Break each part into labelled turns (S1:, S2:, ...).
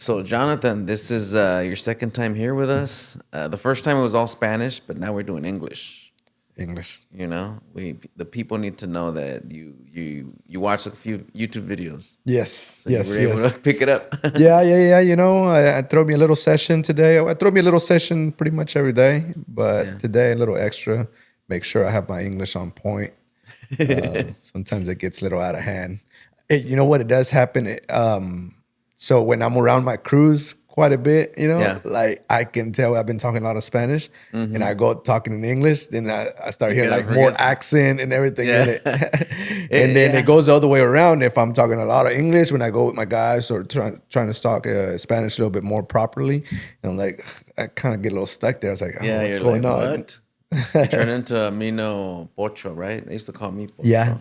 S1: So, Jonathan, this is your second time here with us. The first time it was all Spanish, but now we're doing English.
S2: English.
S1: You know, the people need to know that you watched a few YouTube videos,
S2: Yes,
S1: so you
S2: yes,
S1: were able
S2: yes.
S1: to pick it up.
S2: Yeah. I throw me a little session today. I throw me a little session pretty much every day,
S1: Yeah.
S2: but today a little extra. Make sure I have my English on point. Sometimes it gets a little out of hand. You know what? It does happen. So when I'm around my crews quite a bit,
S1: Yeah.
S2: like I can tell I've been talking a lot of Spanish and
S1: Mm-hmm.
S2: I go talking in English, then I start
S1: You
S2: hearing
S1: kind of
S2: like more
S1: forget.
S2: accent and everything in
S1: Yeah.
S2: it. And then it
S1: Yeah.
S2: goes the other way around. If I'm talking a lot of English when I go with my guys or trying to talk Spanish a little bit more properly, and I'm like, I kind of get a little stuck there. I was like, oh,
S1: Yeah.
S2: what's
S1: You're like,
S2: going on?
S1: what? You turn into a Mino Pocho, right? They used to call me
S2: Yeah.
S1: Pocho.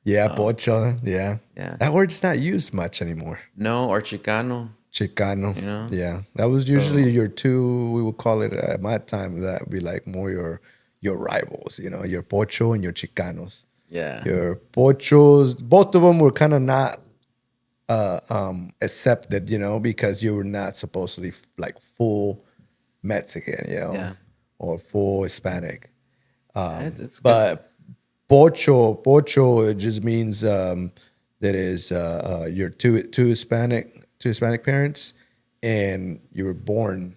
S2: Yeah, pocho. Yeah.
S1: Yeah.
S2: That word's not used much anymore.
S1: No, or Chicano.
S2: Chicano.
S1: You know.
S2: Yeah. That was usually
S1: So
S2: your two, we would call it at my time, that would be like more your rivals, your pocho and your chicanos.
S1: yeah.
S2: Your pochos, both of them were kind of not accepted, because you were not supposedly like full Mexican,
S1: Yeah.
S2: or full Hispanic.
S1: Yeah. It's
S2: But pocho, it just means that is you're two Hispanic parents, and you were born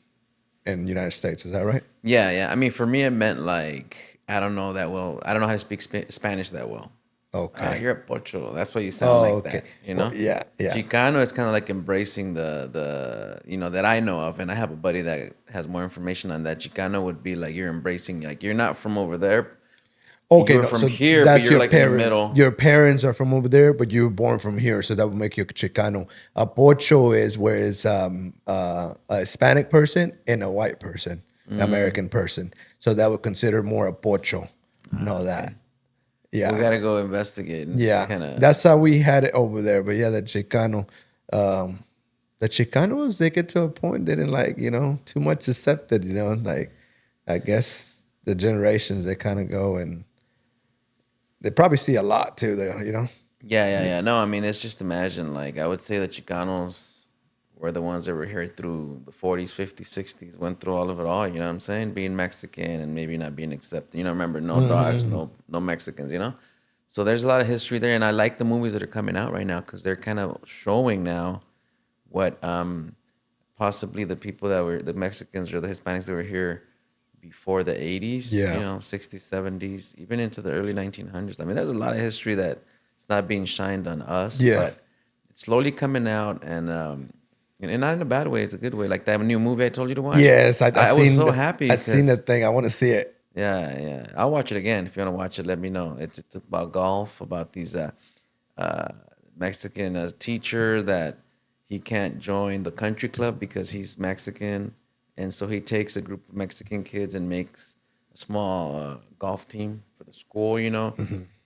S2: in the United States. Is that right?
S1: Yeah, yeah. I mean, for me, it meant like I don't know that well. I don't know how to speak Spanish that well.
S2: Okay.
S1: You're a pocho. That's why you sound
S2: Oh,
S1: like
S2: okay.
S1: that. You
S2: Well,
S1: know,
S2: yeah.
S1: Chicano is kind of like embracing the that I know of, and I have a buddy that has more information on that. Chicano would be like you're embracing, like you're not from over there.
S2: Okay,
S1: You're
S2: no.
S1: from
S2: So
S1: here, but
S2: that's
S1: you're
S2: your
S1: like in the
S2: parents.
S1: middle.
S2: Your parents are from over there, but you were born from here, so that would make you a Chicano. A pocho is where it's a Hispanic person and a white person, American person. So that would consider more a pocho. Know
S1: Okay,
S2: that?
S1: we
S2: Yeah,
S1: gotta go investigate and just
S2: yeah.
S1: kind of.
S2: That's how we had it over there. But yeah, um, the Chicanos, they get to a point they didn't like, too much accepted. Like I guess the generations they kind of go and they probably see a lot too, there.
S1: Yeah, yeah,
S2: Yeah.
S1: yeah. No, I mean, it's just imagine, like, I would say the Chicanos were the ones that were here through the 40s, 50s, 60s, went through all of it all, you know what I'm saying? Being Mexican and maybe not being accepted. Remember, no dogs, no Mexicans. So there's a lot of history there. And I like the movies that are coming out right now because they're kind of showing now what possibly the people that were the Mexicans or the Hispanics that were here before the 80s,
S2: Yeah.
S1: 60s, 70s, even into the early 1900s. I mean, there's a lot of history that it's not being shined on us,
S2: Yeah.
S1: but it's slowly coming out and not in a bad way. It's a good way. Like that new movie I told you to watch.
S2: Yes, I
S1: I was
S2: seen
S1: so happy
S2: I seen the
S1: because
S2: thing. I want to see it.
S1: yeah, yeah. I'll watch it again. If you want to watch it, let me know. It's about golf, about these uh, Mexican teacher that he can't join the country club because he's Mexican, and so he takes a group of Mexican kids and makes a small golf team for the school.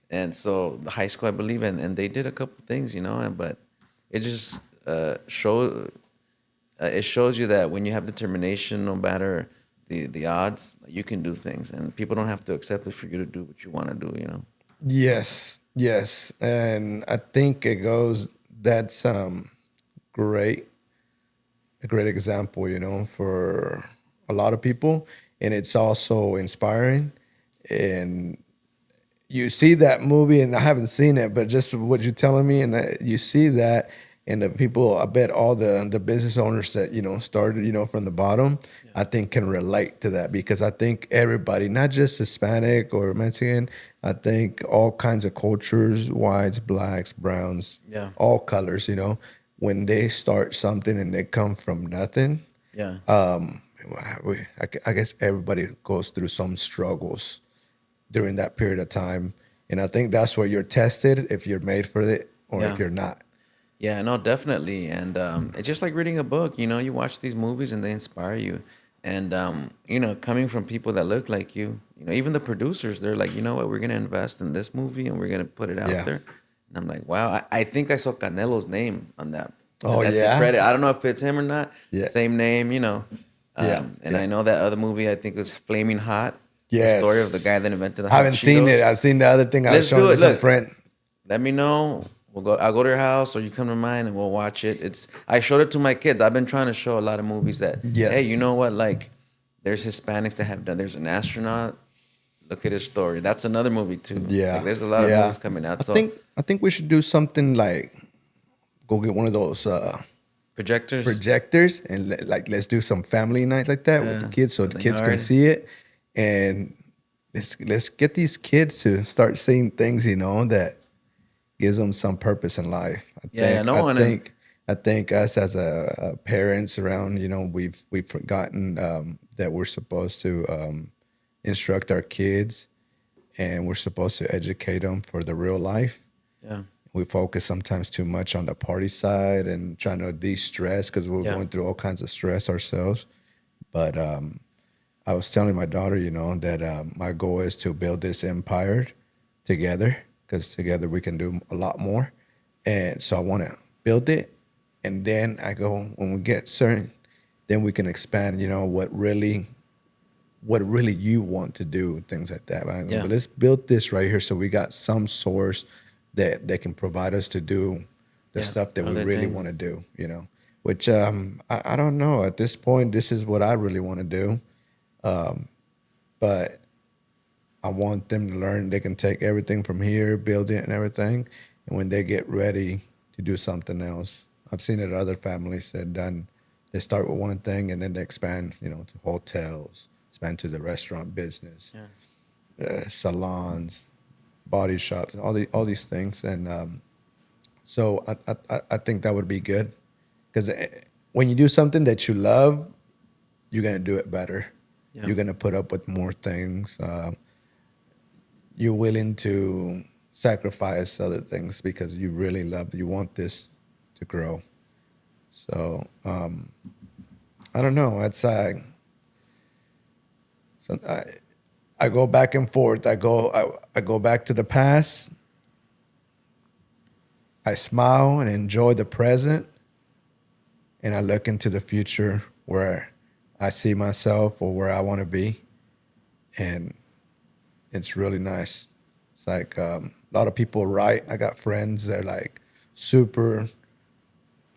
S1: And so the high school, I believe, and they did a couple things, but it just it shows you that when you have determination, no matter the odds, you can do things, and people don't have to accept it for you to do what you want to do.
S2: Yes, yes, and I think it goes. That's great, a great example, for a lot of people, and it's also inspiring. And you see that movie, and I haven't seen it, but just what you're telling me, and you see that, and the people, I bet all the business owners that started, from the bottom, I think can relate to that because I think everybody, not just Hispanic or Mexican, I think all kinds of cultures, whites, blacks, browns,
S1: Yeah,
S2: all colors, when they start something and they come from nothing,
S1: yeah.
S2: I guess everybody goes through some struggles during that period of time. And I think that's where you're tested if you're made for it or if
S1: Yeah.
S2: you're not.
S1: Yeah, no, definitely. And it's just like reading a book. You watch these movies and they inspire you. And, coming from people that look like you, even the producers, they're like, you know what, we're going to invest in this movie and we're going to put it out
S2: Yeah.
S1: there. And I'm like, wow, I think I saw Canelo's name on that
S2: Oh,
S1: at the
S2: yeah.
S1: credit. I don't know if it's him or not.
S2: Yeah.
S1: Same name.
S2: Yeah.
S1: And
S2: Yeah.
S1: I know that other movie, I think was Flaming Hot, the story of the guy
S2: Yes.
S1: that invented the
S2: I
S1: hot
S2: haven't seen it.
S1: Cheetos.
S2: I've seen the other thing I was
S1: Let's
S2: showing
S1: do
S2: to
S1: it.
S2: some
S1: Look,
S2: friend.
S1: let me know. I'll go to your house, or you come to mine, and we'll watch it. I showed it to my kids. I've been trying to show a lot of movies that, hey, you
S2: Yes.
S1: know what? Like, there's Hispanics that have done. There's an astronaut. Look at his story. That's another movie too. Like,
S2: Yeah.
S1: there's a lot of
S2: Yeah.
S1: movies coming
S2: I
S1: out. So
S2: think I think we should do something like go get one of those
S1: projectors,
S2: projectors and like let's do some family nights like that with the
S1: yeah,
S2: kids so
S1: in
S2: the
S1: the
S2: kids can
S1: yard.
S2: see it, and let's get these kids to start seeing things, that gives them some purpose in life. I
S1: Yeah, yeah,
S2: think I
S1: no, and then
S2: think I think us as a parents around, we've forgotten that we're supposed to instruct our kids, and we're supposed to educate them for the real life.
S1: yeah,
S2: We focus sometimes too much on the party side and trying to de-stress because we're
S1: yeah,
S2: going through all kinds of stress ourselves. But I was telling my daughter, that my goal is to build this empire together, because together we can do a lot more. And so I want to build it. And then I go, when we get certain, then we can expand, what really you want to do, things like that. Right?
S1: yeah,
S2: But let's build this right here so we got some source that can provide us to do the
S1: yeah.
S2: stuff that we
S1: Other
S2: really want to
S1: things.
S2: do, which I don't know. At this point, this is what I really want to do. But I want them to learn they can take everything from here, build it and everything. And when they get ready to do something else, I've seen it other families that done, they start with one thing and then they expand, to hotels, expand to the restaurant business,
S1: Yeah,
S2: salons, body shops, all these things. And so I think that would be good, because when you do something that you love, you're gonna do it better.
S1: yeah,
S2: You're gonna put up with more things. You're willing to sacrifice other things because you really love. You want this to grow. So I don't know. So I go back and forth. I go back to the past. I smile and enjoy the present, and I look into the future where I see myself or where I want to be, and it's really nice. It's like a lot of people write. I got friends that are like super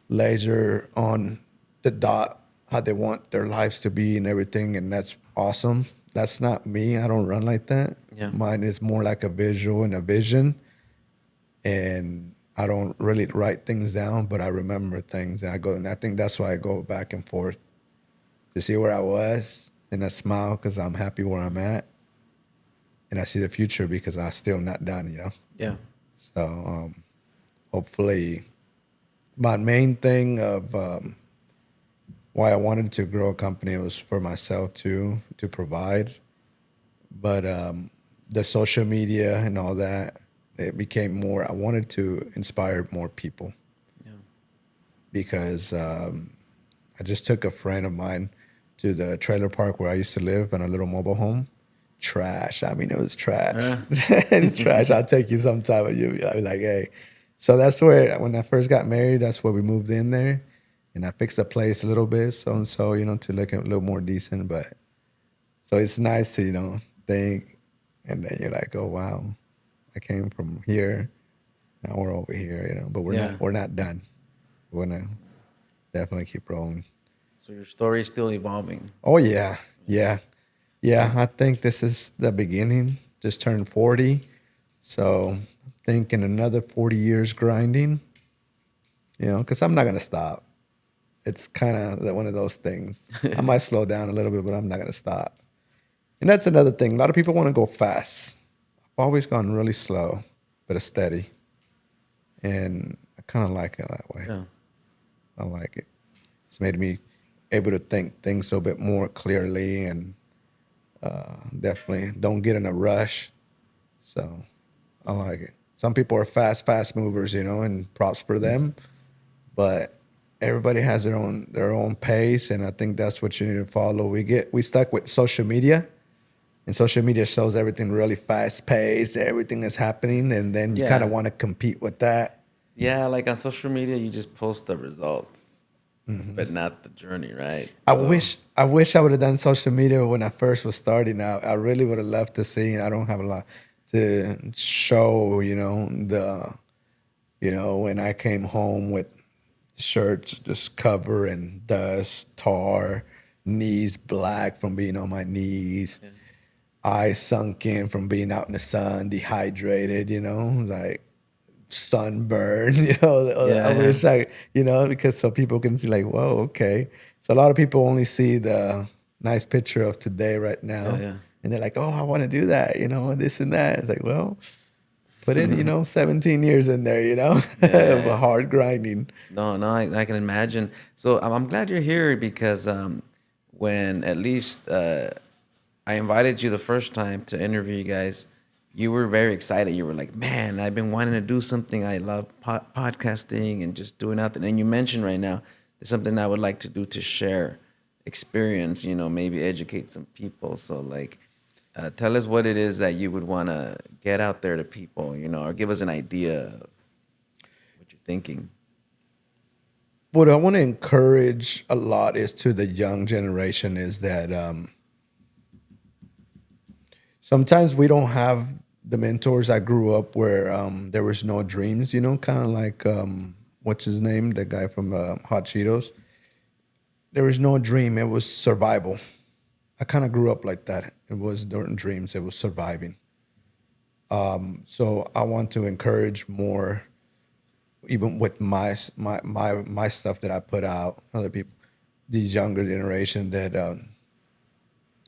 S2: laser on the dot how they want their lives to be and everything, and that's awesome. That's not me. I don't run like that.
S1: yeah,
S2: Mine is more like a visual and a vision, and I don't really write things down, but I remember things, and I go, and I think that's why I go back and forth to see where I was, and I smile because I'm happy where I'm at, and I see the future because I'm still not done.
S1: yeah,
S2: So hopefully, my main thing of why I wanted to grow a company was for myself too, to provide. But the social media and all that, it became more. I wanted to inspire more people,
S1: yeah,
S2: because I just took a friend of mine to the trailer park where I used to live in a little mobile home. Trash. I mean, it was trash.
S1: yeah,
S2: It's trash. I'll take you sometime. And I'll be like, hey. So that's where, when I first got married, that's where we moved in there. And I fixed the place a little bit, so and so, to look a little more decent. But so it's nice to, think. And then you're like, oh, wow, I came from here. Now we're over here, but we're
S1: yeah.
S2: not, we're not done. We're going to definitely keep rolling.
S1: So your story is still evolving.
S2: Oh, yeah. Yeah. Yeah, I think this is the beginning. Just turned 40. So thinking another 40 years grinding, because I'm not going to stop. It's kind of one of those things. I might slow down a little bit, but I'm not going to stop. And that's another thing. A lot of people want to go fast. I've always gone really slow, but a steady. And I kind of like it that way.
S1: Yeah,
S2: I like it. It's made me able to think things a little bit more clearly, and definitely don't get in a rush. So I like it. Some people are fast movers, and props for them. But everybody has their own pace, and I think that's what you need to follow. We stuck with social media, and social media shows everything really fast paced, everything is happening, and then you kind of
S1: yeah,
S2: want to compete with that.
S1: yeah. Like on social media, you just post the results, but not the journey, right?
S2: I
S1: So
S2: wish I wish I would have done social media when I first was starting out. I really would have loved to see. I don't have a lot to show, the You know, when I came home with shirts just covered in dust, tar, knees black from being on my knees,
S1: Yeah.
S2: eyes sunk in from being out in the sun, dehydrated, like sunburn. I
S1: Yeah, yeah,
S2: wish because so people can see like, whoa, okay. So a lot of people only see the nice picture of today right
S1: yeah,
S2: now,
S1: yeah.
S2: and they're like, oh, I want to do that, and this and that. It's like, well, put in, 17 years in there,
S1: Yeah,
S2: of
S1: yeah,
S2: a
S1: yeah.
S2: hard grinding.
S1: No, no, I can imagine. So I'm glad you're here because when at least I invited you the first time to interview you guys, you were very excited. You were like, "Man, I've been wanting to do something. I love podcasting and just doing nothing." And you mentioned right now it's something I would like to do to share experience. Maybe educate some people. So like, tell us what it is that you would want to get out there to people. Or give us an idea of what you're thinking.
S2: What I want to encourage a lot is to the young generation is that sometimes we don't have the mentors. I grew up where there was no dreams, kind of like what's his name, the guy from Hot Cheetos. There was no dream; it was survival. I kind of grew up like that. It was during dreams; it was surviving. So I want to encourage more, even with my stuff that I put out, other people, these younger generation that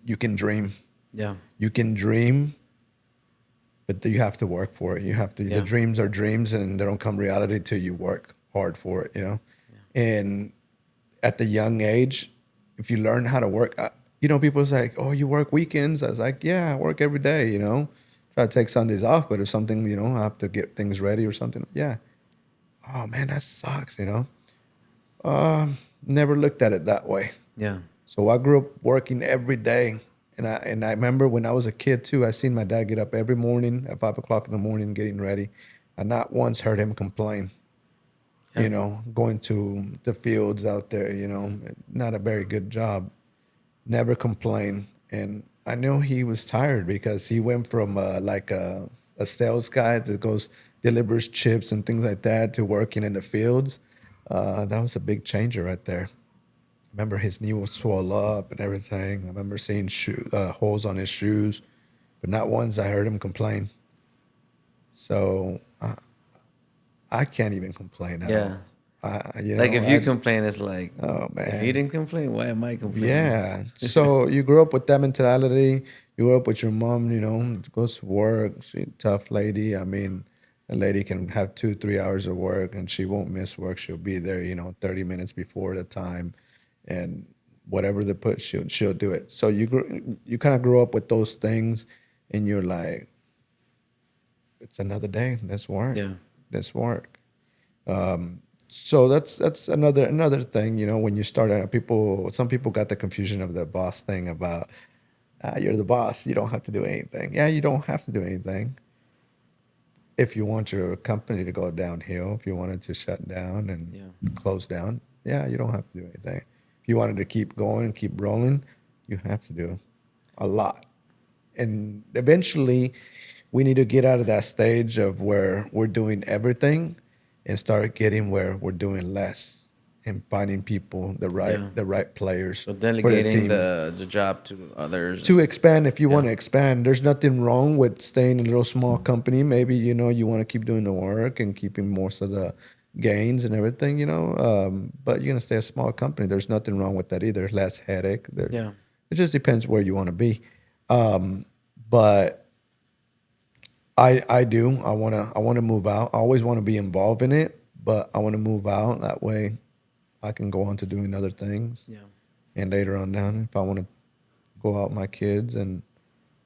S2: you can dream.
S1: Yeah,
S2: You can dream, but you have to work for it. You have to. The
S1: yeah,
S2: dreams are dreams, and they don't come reality till you work hard for it.
S1: yeah,
S2: And at the young age, if you learn how to work, people say, "Oh, you work weekends." I was like, "Yeah, I work every day." Try to take Sundays off, but if something, I have to get things ready or something. Yeah. Oh man, that sucks. Never looked at it that way.
S1: yeah,
S2: So I grew up working every day, and I remember when I was a kid too. I seen my dad get up every morning at 5 o'clock in the morning, getting ready. I not once heard him complain.
S1: yeah,
S2: Going to the fields out there.
S1: yeah,
S2: Not a very good job. Never complained, and I knew he was tired because he went from like a sales guy that goes delivers chips and things like that to working in the fields. That was a big changer right there. Remember his knee was swelled up and everything. I remember seeing holes on his shoes, but not once I heard him complain. So I can't even complain at
S1: yeah.
S2: all.
S1: Like if you complain, it's like,
S2: Oh
S1: if he
S2: man,
S1: didn't complain, why am I complaining?
S2: yeah. So you grew up with that mentality. You grew up with your mom, goes to work. She's a tough lady. I mean, a lady can have 2, 3 hours of work and she won't miss work. She'll be there, 30 minutes before the time, and whatever they put, she'll do it. So you kind of grow up with those things, and you're like, it's another day. Let's work.
S1: Yeah,
S2: Let's work. So that's another thing, when you start out, some people got the confusion of the boss thing about you're the boss, you don't have to do anything. Yeah, you don't have to do anything. If you want your company to go downhill, if you wanted to shut down and
S1: yeah,
S2: close down, yeah, you don't have to do anything. If you wanted to keep going, keep rolling, you have to do a lot. And eventually, we need to get out of that stage of where we're doing everything and start getting where we're doing less and finding people, the right
S1: yeah.
S2: the right players
S1: So
S2: for the
S1: delegating
S2: team
S1: the job to others,
S2: to
S1: and
S2: expand. If you
S1: yeah,
S2: want to expand, there's nothing wrong with staying in a little small company. Maybe you want to keep doing the work and keeping most of the gains and everything, but you're gonna stay a small company. There's nothing wrong with that either. Less headache. There,
S1: yeah,
S2: it just depends where you want to be. But I do. I wanna move out. I always want to be involved in it, but I want to move out. That way, I can go on to doing other things.
S1: yeah,
S2: And later on down, if I want to go out with my kids and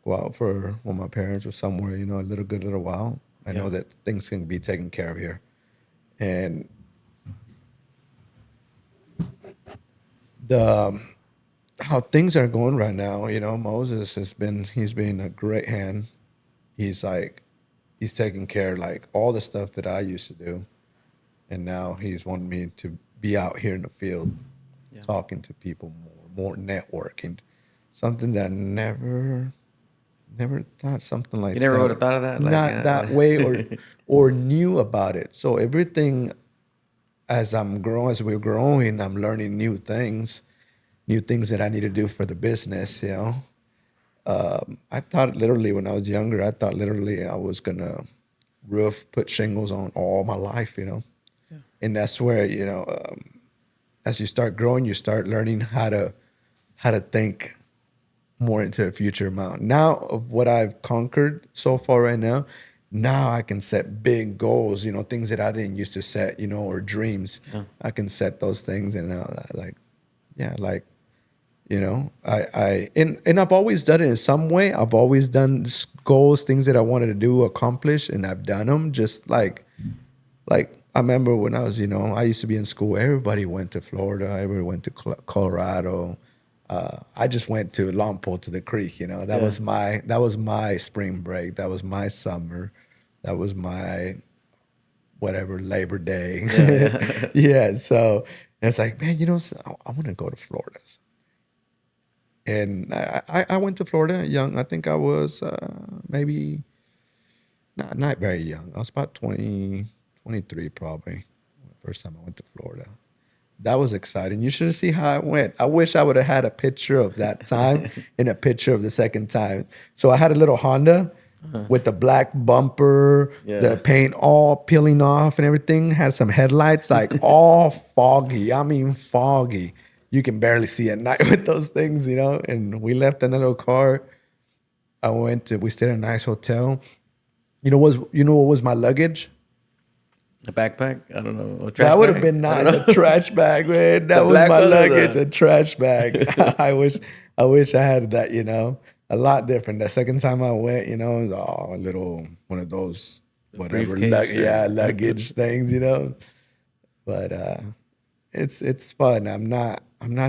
S2: go out for with my parents or somewhere, a little while, I
S1: yeah,
S2: know that things can be taken care of here. And the how things are going right now, Moses he's been a great hand. He's like he's taking care of like all the stuff that I used to do, and now he's wanting me to be out here in the field,
S1: yeah,
S2: talking to people more networking, something that I never. Never thought something
S1: You
S2: like
S1: never would
S2: that.
S1: have thought of that, like,
S2: Not that way, or knew about it. So everything as we're growing, I'm learning new things that I need to do for the business. You know, I thought literally when I was younger, I thought literally I was gonna put shingles on all my life. You know, and that's where as you start growing, you start learning how to think more into a future amount. Now of what I've conquered so far right now, now I can set big goals, things that I didn't used to set, or dreams.
S1: yeah,
S2: I can set those things and yeah, and I've always done it in some way. I've always done goals, things that I wanted to do, accomplish, and I've done them. Just like I remember when I was, I used to be in school. Everybody went to Florida. Everybody went to Colorado. I just went to Lompoc to the creek. That
S1: yeah,
S2: was my spring break. That was my summer. That was my whatever Labor
S1: yeah,
S2: Day.
S1: yeah.
S2: Yeah. So it's like, man, so I want to go to Florida. And I went to Florida young. I think I was maybe not very young. I was about 23 probably. First time I went to Florida. That was exciting. You should have seen how it went. I wish I would have had a picture of that time and a picture of the second time. So I had a little Honda
S1: Uh-huh.
S2: with the black bumper, the
S1: Yeah.
S2: paint all peeling off and everything. Had some headlights like all foggy. I mean foggy. You can barely see at night with those things. And we left in a little car. We stayed in a nice hotel. What was my luggage?
S1: A backpack? I don't know. A trash
S2: That would have
S1: bag?
S2: been
S1: I don't
S2: nice. A
S1: know.
S2: trash bag, man.
S1: The
S2: That was
S1: black
S2: my
S1: one or
S2: luggage. A
S1: the
S2: trash bag. I wish I had that. A lot different. The second time I went, it was a little one of those
S1: the
S2: whatever
S1: briefcase
S2: yeah,
S1: or
S2: luggage things. But it's fun. I'm not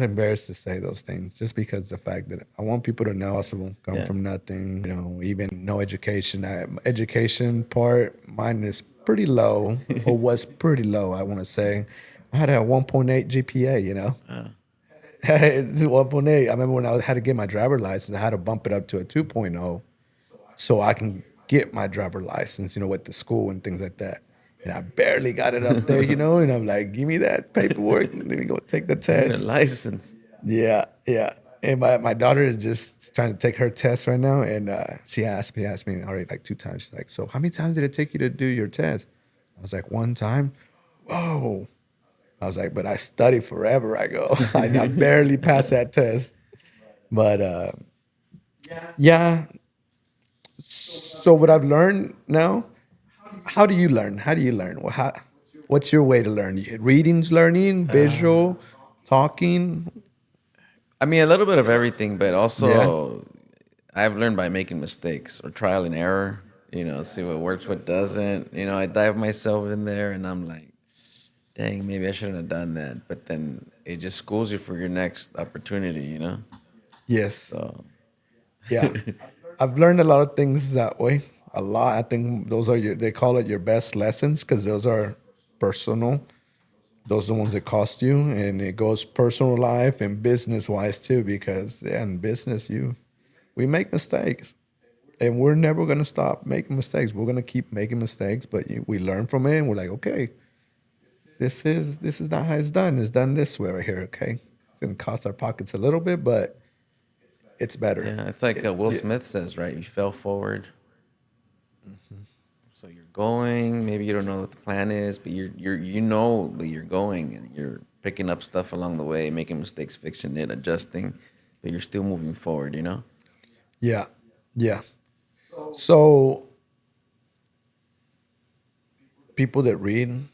S2: embarrassed to say those things just because the fact that I want people to know I also come
S1: yeah.
S2: from nothing, even no education. Education part, mine is pretty low or was pretty low, I want to say. I had a 1.8 GPA.
S1: Uh,
S2: It's 1.8. I remember when had to get my driver license, I had to bump it up to a 2.0 so I can get my driver license, with the school and things like that. And I barely got it up there, and I'm like, give me that paperwork. Let me go take the
S1: I need a
S2: test.
S1: license.
S2: Yeah, yeah. And my daughter is just trying to take her test right now. And she asked me already like 2 times. She's like, so how many times did it take you to do your test? I was like, one time. Whoa. I was like, but I study forever. I go, I barely passed that test. But yeah, so what I've learned now, how do you learn? How do you learn? What's your way to learn? Readings, learning, visual, talking.
S1: I mean, a little bit of everything, but
S2: Yeah.
S1: also I've learned by making mistakes or trial and error. See what works, what doesn't. I dive myself in there, and I'm like, dang, maybe I shouldn't have done that. But then it just schools you for your next opportunity.
S2: Yes.
S1: So,
S2: Yeah. I've learned a lot of things that way. A lot. I think those are they call it your best lessons because those are personal. Those are the ones that cost you, and it goes personal life and business wise too. Because yeah, in business, we make mistakes, and we're never gonna stop making mistakes. We're gonna keep making mistakes, but we learn from it, and we're like, okay, this is not how it's done. It's done this way right here. Okay, it's gonna cost our pockets a little bit, but it's better.
S1: yeah, it's like Will
S2: Yeah.
S1: Smith says, right? You fell forward, so you're going. Maybe you don't know what the plan is, but you know that you're going, and you're picking up stuff along the way, making mistakes, fixing it, adjusting, but you're still moving forward.
S2: Yeah, yeah. So people that read,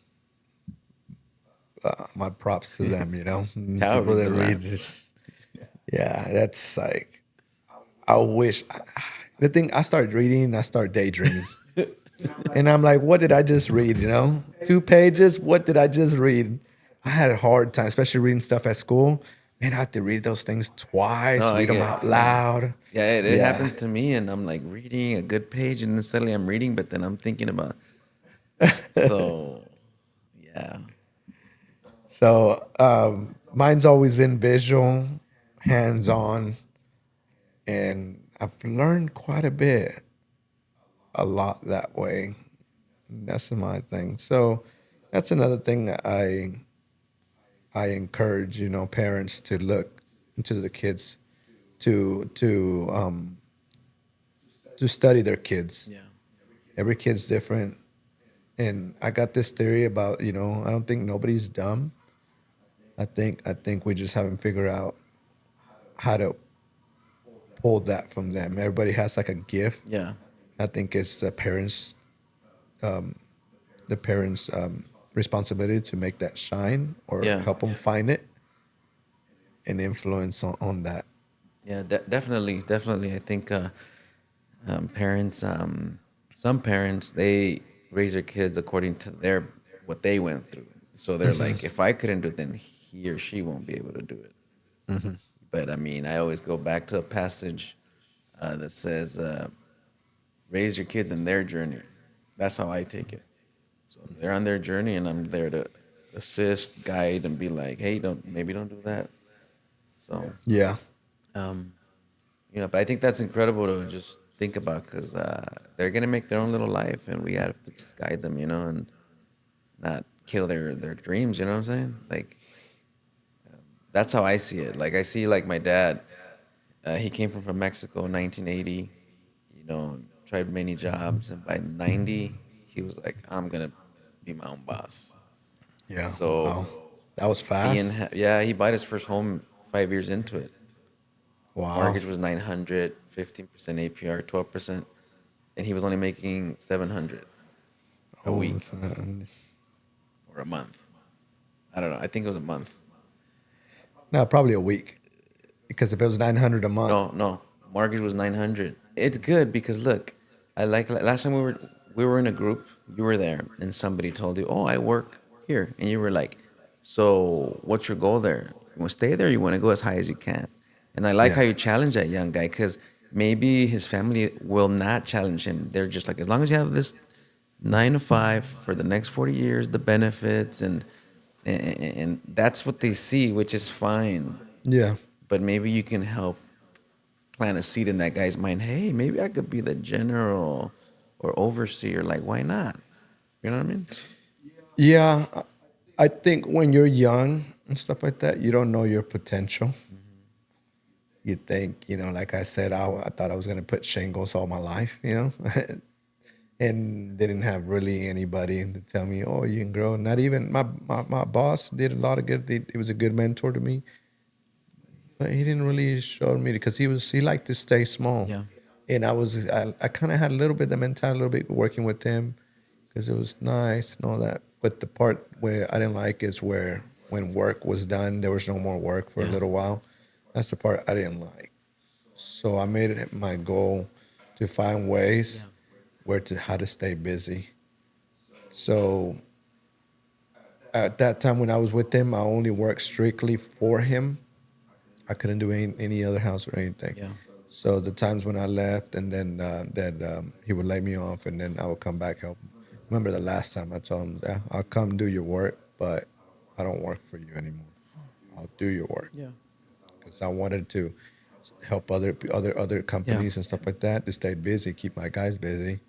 S2: my props to them.
S1: Tao
S2: People
S1: reads
S2: that
S1: a lot.
S2: read, just yeah, that's like I wish. The thing I started reading, I started daydreaming, and I'm like, what did I just read? 2 pages. What did I just read? I had a hard time, especially reading stuff at school. Man, I had to read those things
S1: No,
S2: twice,
S1: I
S2: read them
S1: get
S2: out
S1: yeah.
S2: loud.
S1: Yeah, it
S2: Yeah.
S1: happens to me, and I'm like reading a good page, and then suddenly I'm reading, but then I'm thinking about so yeah,
S2: So mine's always been visual, hands on, and I've learned quite a bit, a lot that way. That's my thing. So that's another thing that I encourage, parents to look into the kids, to study their kids.
S1: Yeah.
S2: Every kid's different, and I got this theory about, I don't think nobody's dumb. I think we just haven't figured out how to pull that from them. Everybody has like a gift.
S1: Yeah.
S2: I think it's the parents' responsibility to make that shine or
S1: Yeah.
S2: help them find it and influence on that.
S1: Yeah, definitely, definitely. I think parents, some parents, they raise their kids according to their what they went through. So they're like, if I couldn't do it, then he or she won't be able to do it. But I mean, I always go back to a passage that says, "Raise your kids in their journey." That's how I take it. So they're on their journey, and I'm there to assist, guide, and be like, "Hey, don't do that." So
S2: Yeah,
S1: um, but I think that's incredible to just think about because they're gonna make their own little life, and we have to just guide them, and not kill their dreams. You know what I'm saying? Like that's how I see it. Like I see like my dad. He came from Mexico in 1980. Tried many jobs, and by 90, he was like, "I'm gonna be my own boss."
S2: yeah.
S1: So
S2: Wow, that was fast.
S1: yeah, he bought his first home 5 years into it.
S2: Wow.
S1: Mortgage was 900, 15% APR, 12%, and he was only making 700 a
S2: Oh,
S1: week or a month. I don't know. I think it was a month.
S2: no, probably a week because if it was 900 a month,
S1: No, no. Mortgage was 900. It's good because look, I like last time we were in a group, you were there and somebody told you, "Oh, I work here." And you were like, "So, what's your goal there? You want to stay there or you want to go as high as you can?" And I like
S2: yeah,
S1: how you challenge that young guy cuz maybe his family will not challenge him. They're just like, "As long as you have this 9 to 5 for the next 40 years, the benefits and that's what they see, which is fine.
S2: yeah.
S1: But maybe you can help plant a seed in that guy's mind. Hey, maybe I could be the general or overseer. Like, why not? You know what I mean?
S2: Yeah, I think when you're young and stuff like that, you don't know your potential. You think, like I said, I thought I was going to put shingles all my life, and didn't have really anybody to tell me, oh, you can grow. Not even my boss did a lot of good. He was a good mentor to me, but he didn't really show me because he liked to stay small.
S1: Yeah.
S2: And I kind of had a little bit of mentality, a little bit working with him because it was nice and all that. But the part where I didn't like is where when work was done, there was no more work for a
S1: Yeah.
S2: little while. That's the part I didn't like. So I made it my goal to find ways
S1: Yeah.
S2: where to how to stay busy. So at that time when I was with him, I only worked strictly for him. I couldn't do any other house or anything.
S1: Yeah.
S2: So the times when I left, and then that he would lay me off, and then I would come back help him. Remember the last time I told him, yeah, I'll come do your work, but I don't work for you anymore. I'll do your work
S1: Yeah.
S2: because I wanted to help other
S1: Yeah.
S2: companies and stuff like that to stay busy, keep my guys busy.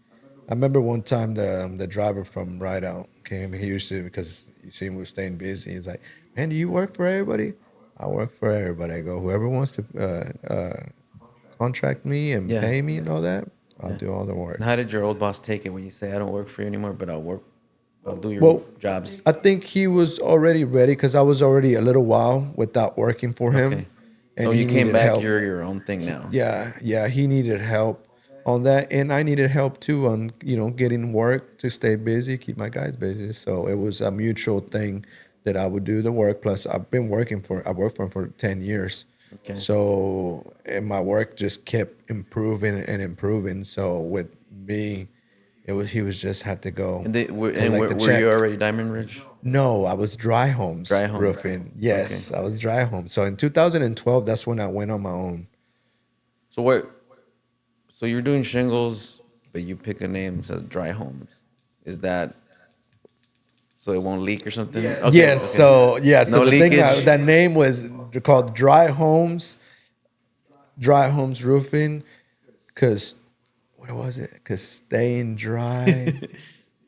S2: I remember one time the driver from Ride Out came. He used to because he seen we were staying busy. He's like, "Man, do you work for everybody?" I work for everybody. I go, whoever wants to contract me and
S1: Yeah.
S2: pay me and all that, I'll
S1: Yeah.
S2: do all the
S1: And
S2: work.
S1: how did your old boss take it when you say, I don't work for you anymore, but I'll do your
S2: Well,
S1: jobs?
S2: I think he was already ready because I was already a little while without working for him,
S1: Okay. So
S2: and
S1: you
S2: he
S1: came
S2: needed
S1: back,
S2: help.
S1: you're your own thing now.
S2: Yeah, he needed help on that, and I needed help too on getting work to stay busy, keep my guys busy. So it was a mutual thing that I would do the work. Plus, I worked for him for 10 years,
S1: Okay.
S2: so and my work just kept improving and improving. So with me, he was just had to go
S1: And
S2: collect the
S1: were you
S2: check.
S1: already Diamond Ridge?
S2: No, I was dry homes
S1: Dry homes.
S2: roofing.
S1: Okay.
S2: Yes, I was dry homes. So in 2012, that's when I went on my own.
S1: So what? So you're doing shingles, but you pick a name that says Dry Homes. Is that so it won't leak or something? Okay.
S2: Yes.
S1: Okay.
S2: So yeah. So
S1: No
S2: the thing
S1: leakage.
S2: that name was called Dry Homes Roofing. Cause what was it? Cause staying dry.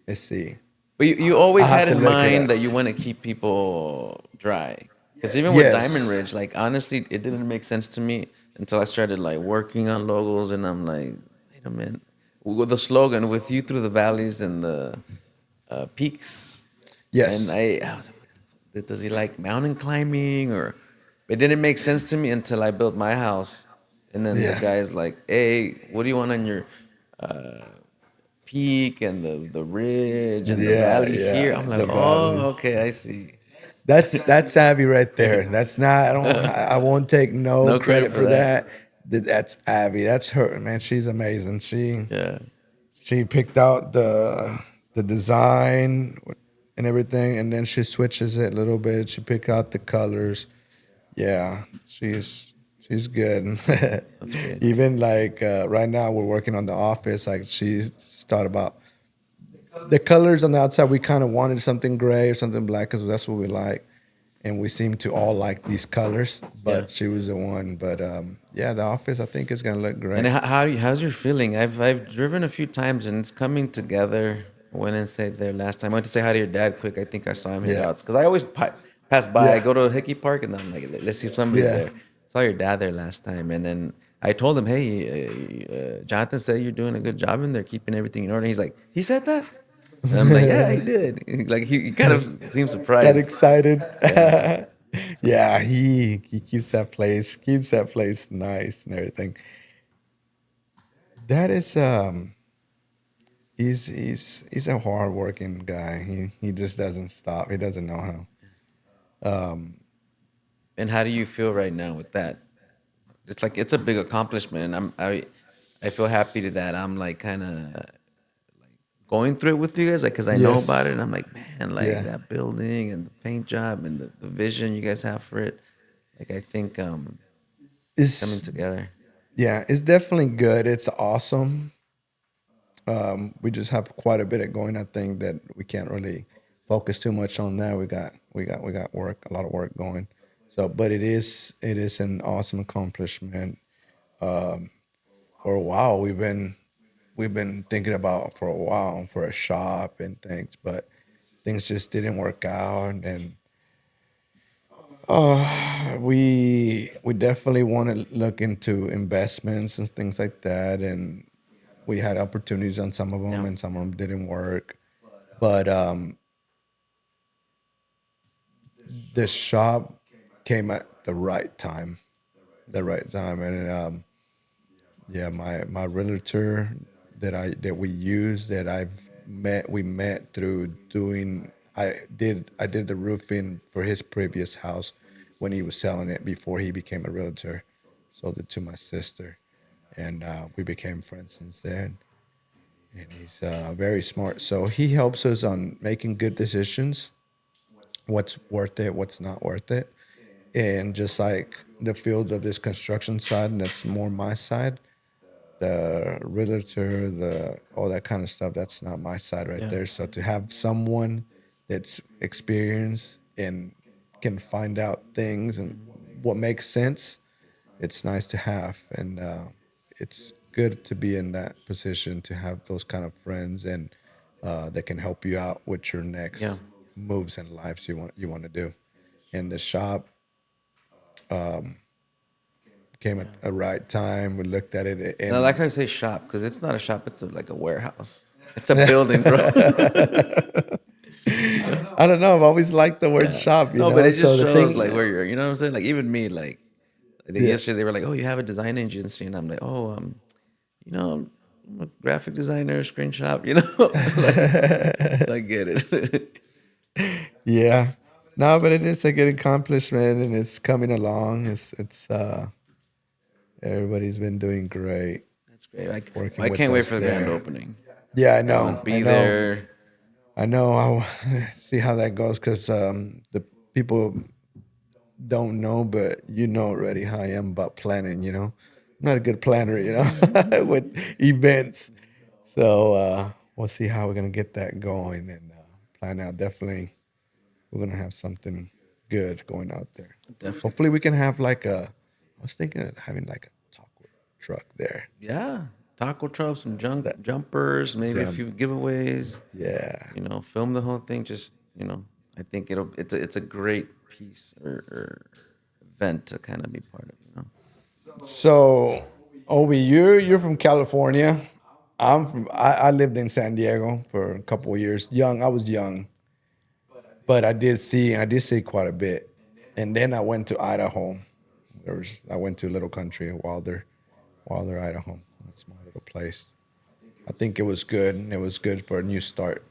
S2: Let's see.
S1: But you
S2: I
S1: always
S2: have
S1: had
S2: to
S1: in
S2: look it
S1: mind
S2: up.
S1: that you want to keep people dry. Because even with Diamond
S2: Yes.
S1: Ridge, like honestly, it didn't make sense to me until I started like working on logos, and I'm like, wait a minute. With the slogan "With you through the valleys and the peaks," and
S2: Yes.
S1: I was like, does he like mountain climbing or? It didn't make sense to me until I built my house, and then the
S2: Yeah.
S1: guy's like, "Hey, what do you want on your peak and the ridge and the
S2: Yeah.
S1: valley here?"
S2: Yeah.
S1: I'm like,
S2: The
S1: "Oh,
S2: valleys.
S1: okay, I see."
S2: That's Abby right there. That's not. I won't take no
S1: No credit
S2: credit
S1: for
S2: for
S1: that.
S2: that. That's Abby. That's her, man. She's amazing.
S1: Yeah,
S2: She picked out the design and everything, and then she switches it a little bit. She picked out the colors. Yeah, she's good.
S1: that's great.
S2: Even like right now, we're working on the office. Like she's thought about the colors on the outside. We kind of wanted something gray or something black because that's what we like, and we seem to all like these colors.
S1: Yeah.
S2: But she was the one. But yeah, the office I think is gonna look
S1: And
S2: great.
S1: how's your feeling? I've driven a few times and it's coming together. I went and stayed there last time. I went to say hi to your dad quick. I think I saw him hit
S2: Yeah,
S1: outs because I always pass by. I
S2: yeah,
S1: go to Hickey Park and I'm like, let's see if somebody's
S2: yeah.
S1: there. Saw your dad there last time, and then I told him, hey, Jonathan said you're doing a good job in there, keeping everything in order. He's like, he said that, and I'm like, yeah, he did. Like he kind of seemed
S2: Got
S1: surprised.
S2: excited.
S1: Yeah. So
S2: Yeah, he keeps that place nice and everything. That is he's a hard working guy. He just doesn't stop. He doesn't know how.
S1: and how do you feel right now with that? It's like it's a big accomplishment, and I feel happy to that. I'm like kind of going through it with you guys, like because I know about it,
S2: Yes.
S1: and I'm like, man, like
S2: Yeah.
S1: that building and the paint job and the vision you guys have for it. Like I think it's coming
S2: It's
S1: together.
S2: yeah, it's definitely good. It's awesome. We just have quite a bit of going. I think that we can't really focus too much on that. We got work, a lot of work going. So, but it is an awesome accomplishment. For a while, we've been thinking about for a while for a shop and things, but things just didn't work out. And we definitely want to look into investments and things like that. And we had opportunities on some of them,
S1: Yeah,
S2: and some of them didn't work. But the shop came at the right time, and yeah, my realtor that we use that we met through doing I did the roofing for his previous house when he was selling it before he became a realtor. Sold it to my sister, and we became friends since then. And he's very smart, so he helps us on making good decisions, what's worth it, what's not worth it, and just like the field of this construction side, and that's more my side, the realtor, the all that kind of stuff. That's not my side right
S1: yeah,
S2: there. So to have someone that's experienced and can find out things and what makes sense, it's nice to have, and it's good to be in that position to have those kind of friends and that can help you out with your
S1: yeah.
S2: next moves in life you want to do. And the shop came at the right time. We looked at it
S1: And I like
S2: and
S1: how you say shop because it's not a shop; it's like a warehouse. It's a building, bro.
S2: I don't know. I've always liked the word
S1: Yeah.
S2: shop, you
S1: No, but
S2: know.
S1: it just
S2: So the
S1: shows
S2: thing,
S1: like where you're. You know what I'm saying? Like even me, like I think
S2: yeah,
S1: yesterday they were like, "Oh, you have a design agency," and I'm like, "Oh, you know, I'm a graphic designer, screen shop." You know, like so I get it.
S2: yeah. No, but it is a good accomplishment, and it's coming along. It's everybody's been doing great
S1: That's great.
S2: working
S1: I
S2: with
S1: can't wait
S2: us
S1: for the grand
S2: there.
S1: opening.
S2: Yeah,
S1: I will
S2: I
S1: be
S2: know,
S1: there.
S2: I know. I want to see how that goes because the people don't know, but you know already how I am about planning. You know, I'm not a good planner. You know, with events. So we'll see how we're gonna get that going and plan out. Definitely, we're gonna have something good going out there.
S1: Definitely.
S2: Hopefully, we can have like a. I was thinking of having like a taco truck there.
S1: Yeah, taco truck, some
S2: That
S1: jumpers, maybe a
S2: jump,
S1: few giveaways.
S2: yeah.
S1: Film the whole thing. Just I think it's a great piece or event to kind of be part of.
S2: So, Obi, you're from California. I lived in San Diego for a couple of years. Young, I was young, but I did see quite a bit. And then I went to Idaho. I went to a little country, Wilder, Idaho, a small little place. I think it was good. It was good for a new start.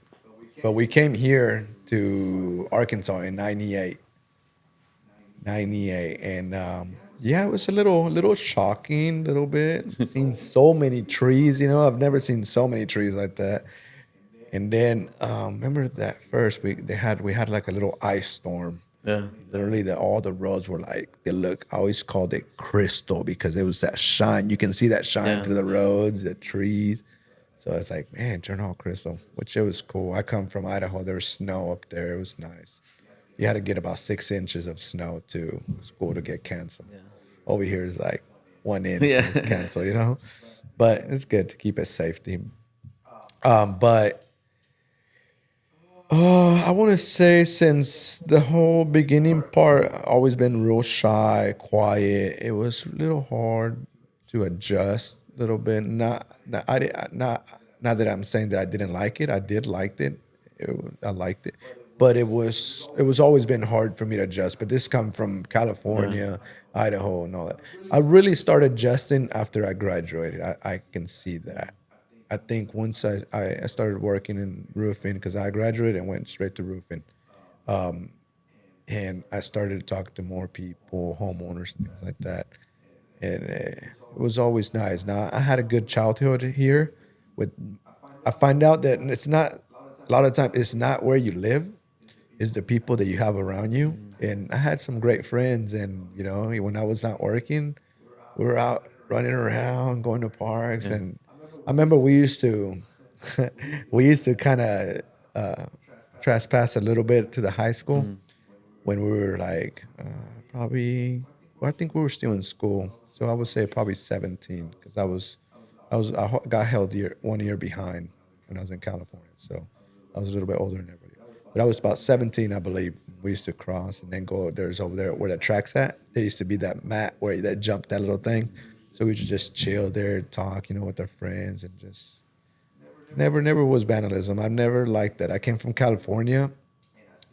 S2: But we came here to Arkansas in '98. 98, and yeah, it was a little shocking, a little bit. Seen so many trees, I've never seen so many trees like that. And then remember that first week we had like a little ice storm.
S1: Yeah,
S2: Literally, all the roads were like they look. I always called it crystal because it was that shine. You can see that shine
S1: yeah,
S2: through the roads, the trees. So it's like, man, turn all crystal, which it was cool. I come from Idaho. There was snow up there. It was nice. You had to get about 6 inches of snow to school to get canceled.
S1: yeah,
S2: Over here is like 1 inch and it's
S1: yeah,
S2: canceled. But it's good to keep it safety. But I want to say since the whole beginning part, always been real shy, quiet. It was a little hard to adjust a little bit. Not that I'm saying that I didn't like it. I did liked it. I liked it, but it was always been hard for me to adjust. But this come from
S1: yeah,
S2: California, Idaho, and all that. I really started adjusting after I graduated. I can see that. I think once I started working in roofing because I graduated and went straight to roofing. And I started to talk to more people, homeowners, things like that. And it was always nice. Now, I had a good childhood here. With I find out that it's not, a lot of time, it's not where you live, it's the people that you have around you.
S1: mm,
S2: And I had some great friends. And, when I was not working, we were out running around, going to parks.
S1: yeah,
S2: And I remember we used to, we used to kind of trespass a little bit to the high school
S1: mm,
S2: when we were like probably, well, I think we were still in school. So I would say probably 17 because I got held 1 year behind when I was in California. So I was a little bit older than everybody. But I was about 17, I believe. We used to cross and then go. There's over there where the track's at. There used to be that mat where that jump that little thing. So we would just chill there, talk, with our friends, and just never was vandalism. I've never liked that. I came from California,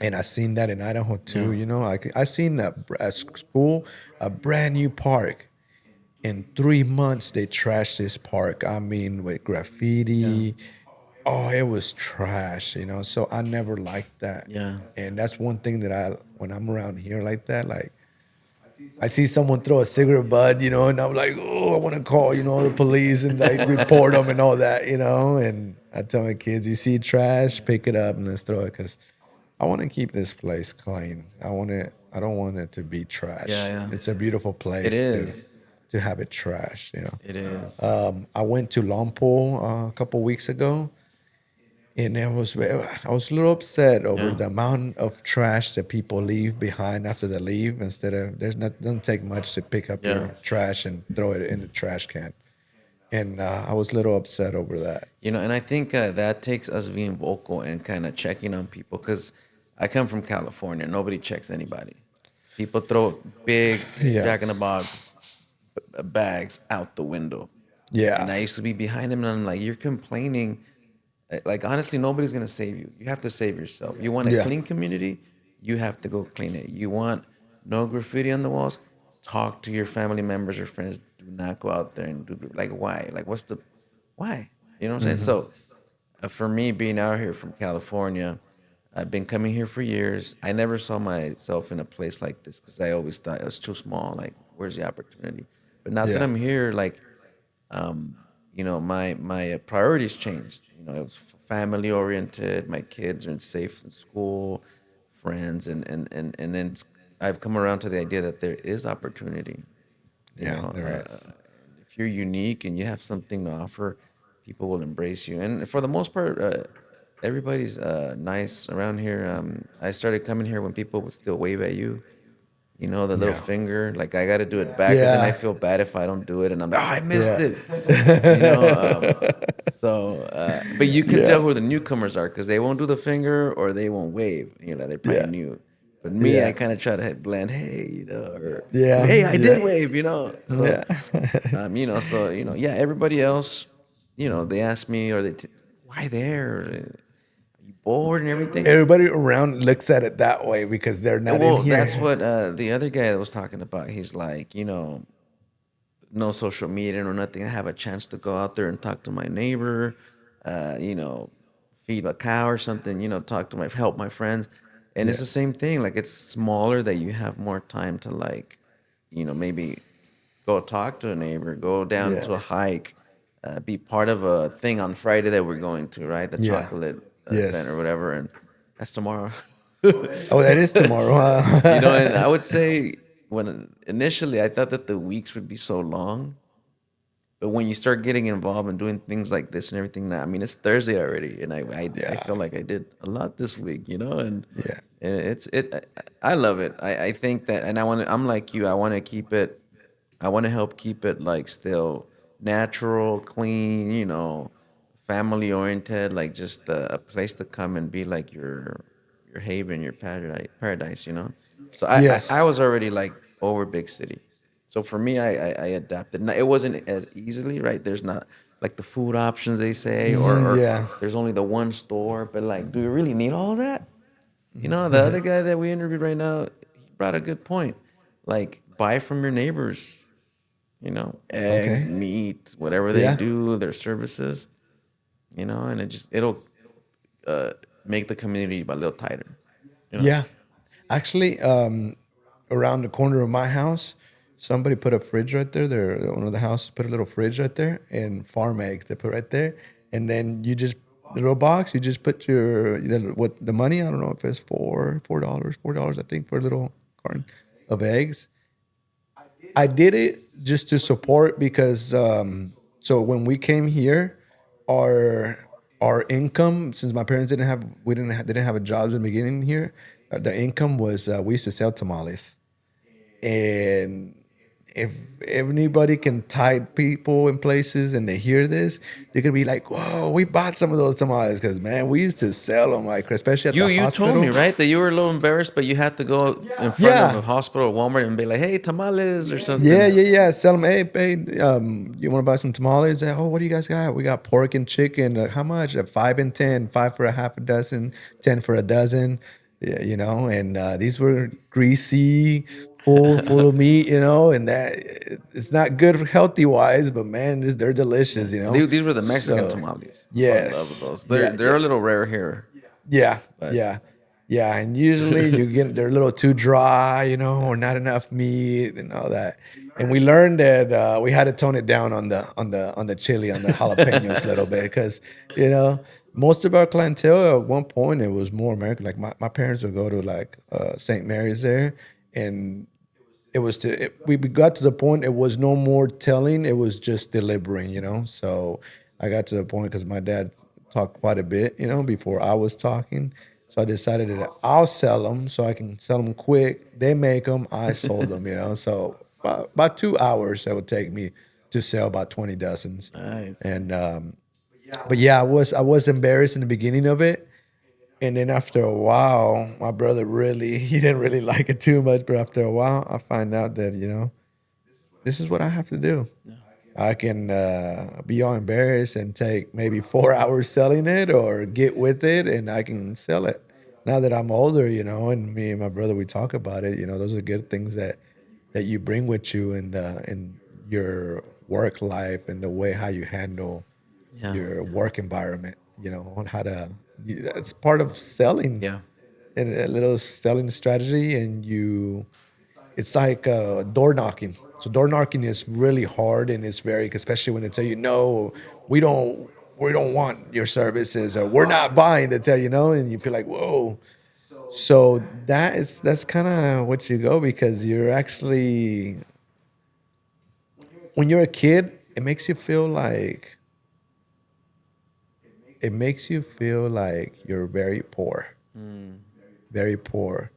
S2: and I seen that in Idaho too.
S1: yeah,
S2: I seen a school, a brand new park. In 3 months, they trashed this park. I mean, with
S1: yeah,
S2: graffiti. Oh, it was trash. So I never liked that.
S1: yeah,
S2: And that's one thing that when I'm around here like that, like I see someone throw a cigarette butt, and I'm like, oh, I want to call, the police and like report them and all that. And I tell my kids, you see trash, pick it up and let's throw it because I want to keep this place clean. I don't want it to be
S1: yeah,
S2: trash.
S1: yeah.
S2: It's a beautiful
S1: It
S2: place
S1: is.
S2: to have it trash.
S1: It is.
S2: I went to Lompo a couple weeks ago, and I was a little upset over
S1: Yeah,
S2: the amount of trash that people leave behind after they leave. Instead of there's not doesn't take much to pick up
S1: yeah.
S2: your trash and throw it in the trash can. And I was a little upset over that.
S1: And I think that takes us being vocal and kind of checking on people because I come from California. Nobody checks anybody. People throw big
S2: Yeah,
S1: Jack in the Box bags out the window. And
S2: yeah,
S1: I used to be behind him and I'm like, you're complaining. Like, honestly, nobody's going to save you. You have to save yourself. You want a
S2: yeah.
S1: clean community, you have to go clean it. You want no graffiti on the walls, talk to your family members or friends. Do not go out there and like, why? Like, why? You know what I'm saying? So, for me, being out here from California, I've been coming here for years. I never saw myself in a place like this because I always thought it was too small. Like, where's the opportunity? But now that
S2: Yeah.
S1: I'm here, like, um, my priorities changed. It was family oriented. My kids are in safe in school, friends, and then I've come around to the idea that there is opportunity. You
S2: Yeah,
S1: know,
S2: there is.
S1: if you're unique and you have something to offer, people will embrace you. And for the most part, everybody's nice around here. I started coming here when people would still wave at you. You know, the little
S2: Yeah.
S1: finger. Like I got to do it back because then I
S2: Yeah.
S1: feel bad if I don't do it, and I'm like, oh, I missed
S2: Yeah.
S1: it. You know. But you can
S2: Yeah.
S1: tell who the newcomers are because they won't do the finger or they won't wave. You know, they're probably
S2: Yeah.
S1: new. But me, I
S2: Yeah.
S1: kind of try to blend. Hey, you know, or
S2: Yeah.
S1: hey, I did
S2: Yeah.
S1: wave. You know, so
S2: Yeah.
S1: yeah. Everybody else, they ask me, why there? Are you bored and everything?
S2: Everybody around looks at it that way because they're not in
S1: Well, that's
S2: here.
S1: what the other guy that was talking about. He's like, no social media or nothing. I have a chance to go out there and talk to my neighbor, uh, you know, feed a cow or something, talk to help my friends. And it's
S2: Yeah.
S1: the same thing. Like it's smaller that you have more time to like, maybe go talk to a neighbor, go down
S2: Yeah.
S1: to a hike, be part of a thing on Friday that we're going to, right? The
S2: Yeah.
S1: chocolate event or
S2: Yes.
S1: whatever. And that's tomorrow.
S2: Oh, that is tomorrow,
S1: And
S2: huh?
S1: I would say when initially I thought that the weeks would be so long, but when you start getting involved and doing things like this and everything, now I mean it's Thursday already, and I
S2: Yeah.
S1: feel like I did a lot this week,
S2: Yeah.
S1: and I love it. I think that, and I'm like you. I want to keep it. I want to help keep it like still natural, clean, family oriented, like just a place to come and be like your haven, your paradise. So I
S2: Yes.
S1: was already like over big city. So for me, I adapted. Now, it wasn't as easily, right? There's not like the food options they say, or
S2: Yeah.
S1: there's only the one store. But like, do you really need all that? The other guy that we interviewed right now, he brought a good point. Like, buy from your neighbors, eggs,
S2: Okay.
S1: meat, whatever they
S2: Yeah.
S1: do, their services, and it'll uh, make the community a little tighter, you know.
S2: Yeah. Actually, around the corner of my house, somebody put a fridge right there. There, one of the houses put a little fridge right there and farm eggs they put right there. And then you just the little box, you just put what the money. I don't know if it's $4, I think, for a little carton of eggs. I did it just to support because so when we came here, our income, since my parents didn't have we didn't have, they didn't have a job in the beginning here, the income was we used to sell tamales. And if anybody can tide people in places and they hear this, they're gonna be like, "Whoa, we bought some of those tamales because man, we used to sell them like especially at the
S1: You told me,
S2: hospital."
S1: right, that you were a little embarrassed, but you had to go in front of
S2: Yeah,
S1: a hospital or Walmart and be like, "Hey, tamales" or
S2: yeah,
S1: something.
S2: yeah, yeah. Tell them, hey, you want to buy some tamales? Oh, what do you guys got? We got pork and chicken. How much? 5 and 10, 5 for a half a dozen, 10 for a dozen. Yeah, and these were greasy, full of meat, and that it's not good healthy wise, but man, they're delicious,
S1: And these were the Mexican
S2: So,
S1: tamales. Oh, I love
S2: yes,
S1: those. They're
S2: yeah,
S1: they're
S2: yeah.
S1: a little rare here,
S2: Yeah,
S1: but
S2: yeah, yeah. And usually you get they're a little too dry, or not enough meat and all that. And we learned that we had to tone it down on the chili, on the jalapenos a little bit because you know most of our clientele at one point it was more American. Like my parents would go to like St. Mary's there, and we got to the point it was no more telling, it was just delivering, so I got to the point because my dad talked quite a bit, before I was talking, so I decided that I'll sell them so I can sell them quick. They make them, I sold them, so about 2 hours that would take me to sell about 20 dozens.
S1: nice.
S2: And but yeah, I was embarrassed in the beginning of it, and then after a while, my brother really he didn't really like it too much. But after a while, I find out that this is what I have to do. I can be all embarrassed and take maybe 4 hours selling it, or get with it, and I can sell it. Now that I'm older, and me and my brother we talk about it. Those are good things that you bring with you in your work life and the way how you handle
S1: Yeah,
S2: your work environment. On how to. It's part of selling,
S1: yeah,
S2: and a little selling strategy, and it's like door knocking. So door knocking is really hard, and it's very, especially when they tell you no, we don't want your services, or we're not buying. They tell you no, and you feel like whoa. So that's kind of what you go, because you're actually, when you're a kid, it makes you feel like you're very poor, very poor.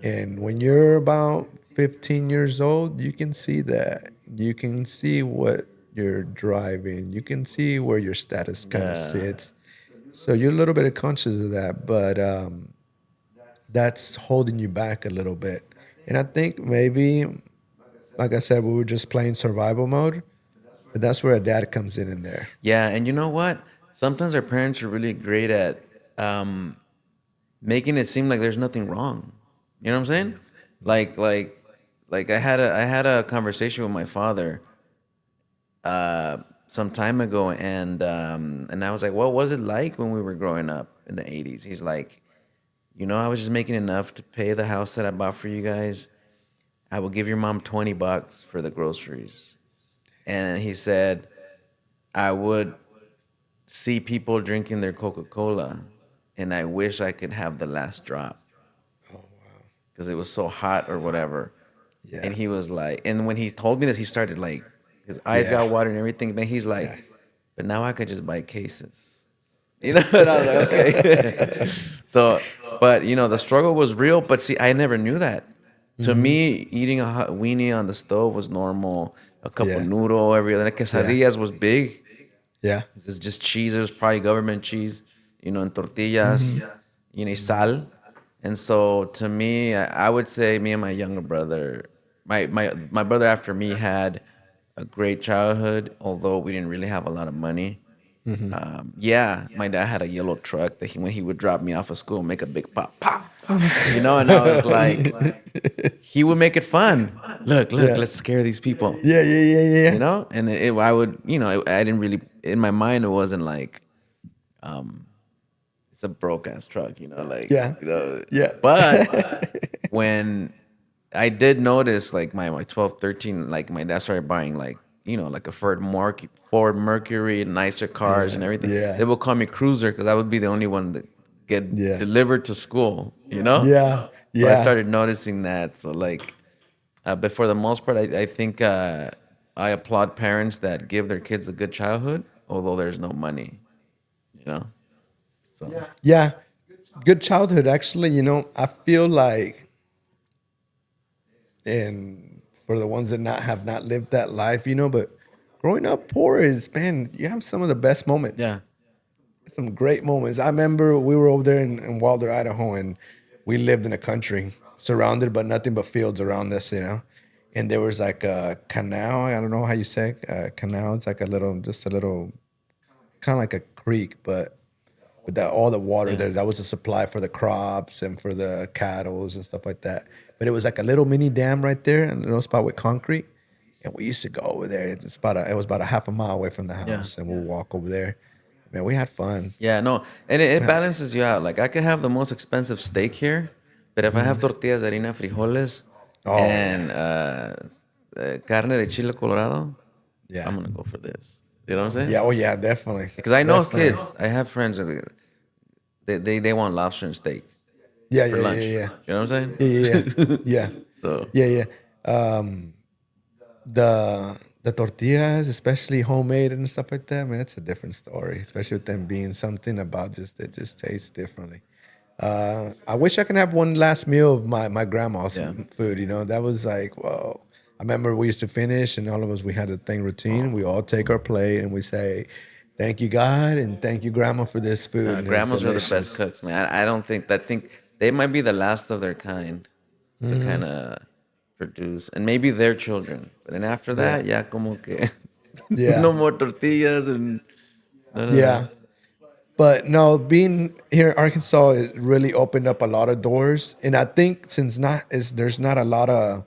S1: yeah.
S2: And when you're about 15 years old, you can see that. You can see what you're driving. You can see where your status kind of
S1: Yeah.
S2: sits. So you're a little bit conscious of that, but that's holding you back a little bit. And I think maybe, like I said, we were just playing survival mode, but that's where a dad comes in there.
S1: Yeah, and you know what? Sometimes our parents are really great at um, making it seem like there's nothing wrong. You know what I'm saying? Like, like, like I had a conversation with my father some time ago, and I was like, "What was it like when we were growing up in the '80s?" He's like, I was just making enough to pay the house that I bought for you guys. I will give your mom $20 for the groceries, and he said I would see people drinking their Coca Cola, and I wish I could have the last drop because it was so hot or whatever. And
S2: Yeah.
S1: he was like, and when he told me this, he started like, his eyes
S2: Yeah.
S1: got water and everything. Man, he's
S2: Yeah.
S1: like, but now I could just buy cases, And I was like, okay. So, but the struggle was real. But see, I never knew that. To
S2: Hmm.
S1: me, eating a hot weenie on the stove was normal. A couple
S2: Yeah.
S1: noodle every other
S2: Yeah.
S1: quesadillas was big.
S2: Yeah.
S1: This is just cheese. It was probably government cheese, and tortillas,
S2: Hmm.
S1: sal. And so to me, I would say me and my younger brother, my brother after me had a great childhood, although we didn't really have a lot of money. Yeah, my dad had a yellow truck that when he would drop me off of school, make a big pop, pop, and I was like, he would make it fun. Look, look,
S2: Yeah.
S1: let's scare these people,
S2: Yeah. Yeah. Yeah. Yeah.
S1: and I would, I didn't really, in my mind, it wasn't like, it's a broke ass truck,
S2: Yeah. Yeah.
S1: but when I did notice, like my 12, 13, like my dad started buying like, like a Ford Mercury, nicer cars and
S2: Yeah.
S1: everything.
S2: Yeah.
S1: They would call me Cruiser because I would be the only one that get
S2: Yeah.
S1: delivered to school.
S2: Yeah.
S1: So I
S2: Yeah.
S1: started noticing that. So like, but for the most part, I think I applaud parents that give their kids a good childhood, although there's no money, you know. So
S2: Yeah. Good childhood, actually. I feel like, and for the ones that not have not lived that life, but growing up poor is, man, you have some of the best moments.
S1: yeah,
S2: Some great moments. I remember we were over there in Wilder, Idaho, and we lived in a country surrounded but nothing but fields around us. And there was like a canal. I don't know how you say it, canal. It's like just a little, kind of like a creek, but that all the water
S1: yeah,
S2: there, that was a supply for the crops and for the cattles and stuff like that. But it was like a little mini dam right there in a little spot with concrete. And we used to go over there. It was about a half a mile away from the
S1: yeah.
S2: house, and we'll walk over there. Man, we had fun.
S1: Yeah, no, and it
S2: We had-
S1: balances you out. Like I could have the most expensive steak here, but if I have tortillas de harina, frijoles,
S2: Oh yeah,
S1: and carne de chile colorado,
S2: yeah,
S1: I'm gonna go for this. You know what I'm saying?
S2: yeah. Oh yeah, definitely,
S1: Because I know
S2: definitely.
S1: kids. I have friends that they want lobster and steak
S2: Yeah,
S1: for
S2: yeah, yeah,
S1: lunch.
S2: yeah,
S1: You know what I'm
S2: yeah, yeah,
S1: saying?
S2: yeah,
S1: So
S2: yeah, yeah. The tortillas, especially homemade and stuff like that, man, that's a different story. Especially with them being something about just it just tastes differently. I wish I could have one last meal of my grandma's
S1: yeah.
S2: food. That was like, whoa. I remember we used to finish, and all of us we had a thing routine. We all take our plate and we say, "Thank you, God, and thank you, Grandma, for this food." And it was
S1: Grandmas are the best
S2: delicious.
S1: cooks, man. I don't think that think they might be the last of their kind to kind of produce, and maybe their children. But then after
S2: Yeah,
S1: that, yeah, como que
S2: yeah,
S1: no more tortillas and no, no, no.
S2: yeah. But no, being here in Arkansas, it really opened up a lot of doors. And I think since not is there's not a lot of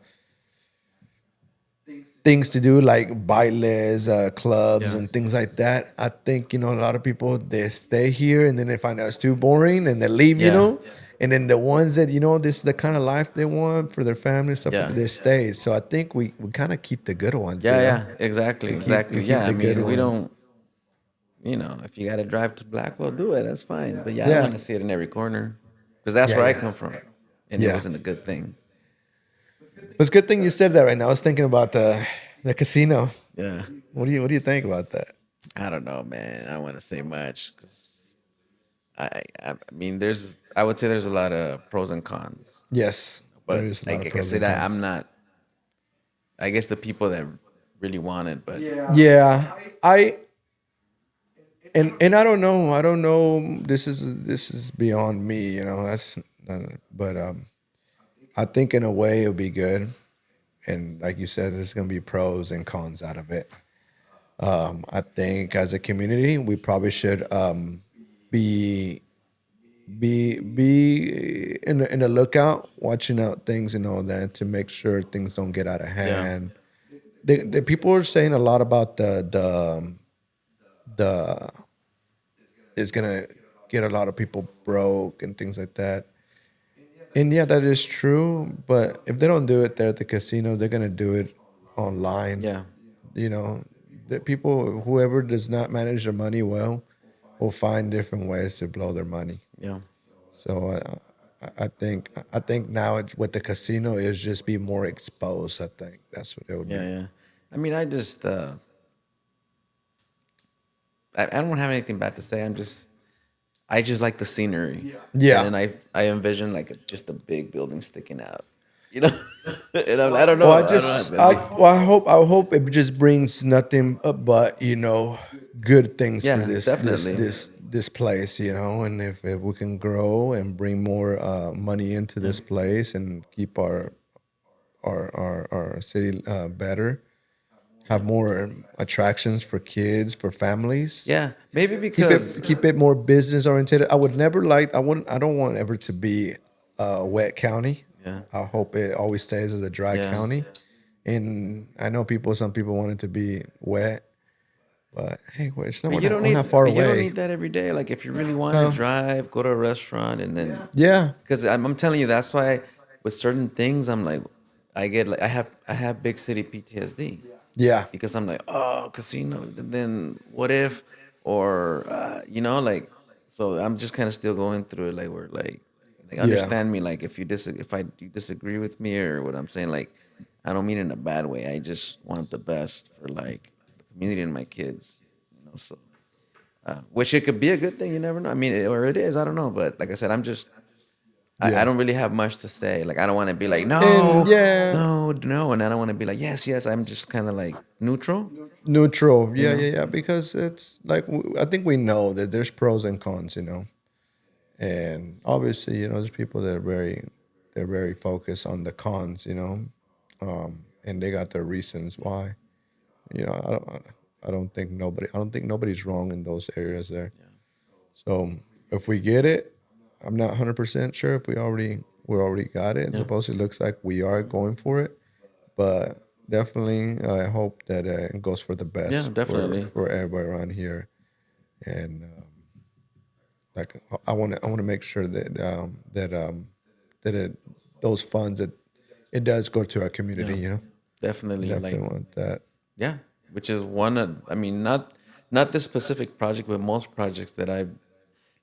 S2: things to do like bailes, clubs,
S1: Yeah,
S2: and things like that. I think a lot of people they stay here and then they find out it's too boring and they leave.
S1: yeah,
S2: And then the ones that this is the kind of life they want for their family and stuff like
S1: yeah,
S2: that, they stay. So I think we kind of keep the good ones.
S1: yeah, yeah. Exactly,
S2: We
S1: exactly.
S2: keep
S1: Yeah, I
S2: the good
S1: mean, we
S2: ones.
S1: don't. If you got to drive to Blackwell, do it. That's fine. But yeah, I don't
S2: Yeah,
S1: want to see it in every corner because that's
S2: yeah,
S1: where I
S2: yeah,
S1: come from, and it
S2: yeah.
S1: wasn't a good thing.
S2: It's a good thing you said that right now. I was thinking about the casino.
S1: Yeah,
S2: What do you think about that?
S1: I don't know, man. I don't want to say much because I mean, I would say there's a lot of pros and cons,
S2: Yes, there
S1: but
S2: is a lot
S1: like
S2: of
S1: like I
S2: pros
S1: said,
S2: and
S1: I'm
S2: cons.
S1: not. I guess the people that really want it, but
S2: Yeah, I and I don't know. I don't know. This is beyond me. You know, that's but I think in a way it'll be good. And like you said, there's gonna be pros and cons out of it. I think as a community, we probably should be be in a lookout, watching out things and all that to make sure things don't get out of
S1: yeah,
S2: hand. The people are saying a lot about the is gonna get a lot of people broke and things like that. And yeah, that is true. But if they don't do it there at the casino, they're gonna do it online.
S1: yeah,
S2: You know, the people, whoever does not manage their money well, will find different ways to blow their money.
S1: yeah,
S2: So I think now with the casino is just be more exposed. I think that's what it would
S1: yeah,
S2: be.
S1: yeah. I mean, I don't have anything bad to say. I just like the scenery, and
S2: Yeah.
S1: then I envision like just a big building sticking out, you know. And I don't
S2: Well,
S1: know. I don't know how it's gonna be.
S2: I hope it just brings nothing but good things for
S1: Yeah,
S2: this this
S1: definitely.
S2: this this place, and if we can grow and bring more money into
S1: Yeah.
S2: this place and keep our city better, have more attractions for kids, for families.
S1: Yeah, maybe
S2: Keep it
S1: because
S2: keep it more business oriented. I don't want ever to be a wet county.
S1: yeah,
S2: I hope it always stays as a dry
S1: yeah.
S2: county. And I know some people want it to be wet, but hey, it's not
S1: But you don't
S2: we're not
S1: need
S2: far
S1: but you don't
S2: away.
S1: need that every day. Like if you really want to
S2: No.
S1: drive, go to a restaurant and then
S2: Yeah.
S1: because I'm telling you that's why with certain things I'm like I have big city PTSD
S2: Yeah.
S1: because I'm like, oh, casino. Then what if, or like, so I'm just kind of still going through it. Like we're like
S2: Yeah.
S1: understand me. Like if you disagree with me or what I'm saying, like I don't mean it in a bad way. I just want the best for like the community and my kids. So which it could be a good thing. You never know. I mean, or it is. I don't know. But like I said, I
S2: Yeah.
S1: don't really have much to say. Like I don't want to be like
S2: And
S1: no,
S2: yeah,
S1: no, no, and I don't want to be like yes, yes. I'm just kind of like neutral.
S2: neutral.
S1: You
S2: Yeah,
S1: know.
S2: yeah, yeah. Because it's like I think we know that there's pros and cons. And obviously, there's people that they're very focused on the cons. And they got their reasons why. I don't think nobody's wrong in those areas there. So if we get it, I'm not 100% sure if we already got it. And
S1: Yeah.
S2: supposedly it looks like we are going for it, but definitely I hope that it goes for the
S1: Yeah.
S2: best
S1: Definitely.
S2: for everybody around here. And like I want to make sure that those funds that it does go to our community.
S1: Yeah. Definitely. Like
S2: Definitely want that.
S1: yeah. Which is one of. I mean, not this specific project, but most projects that I've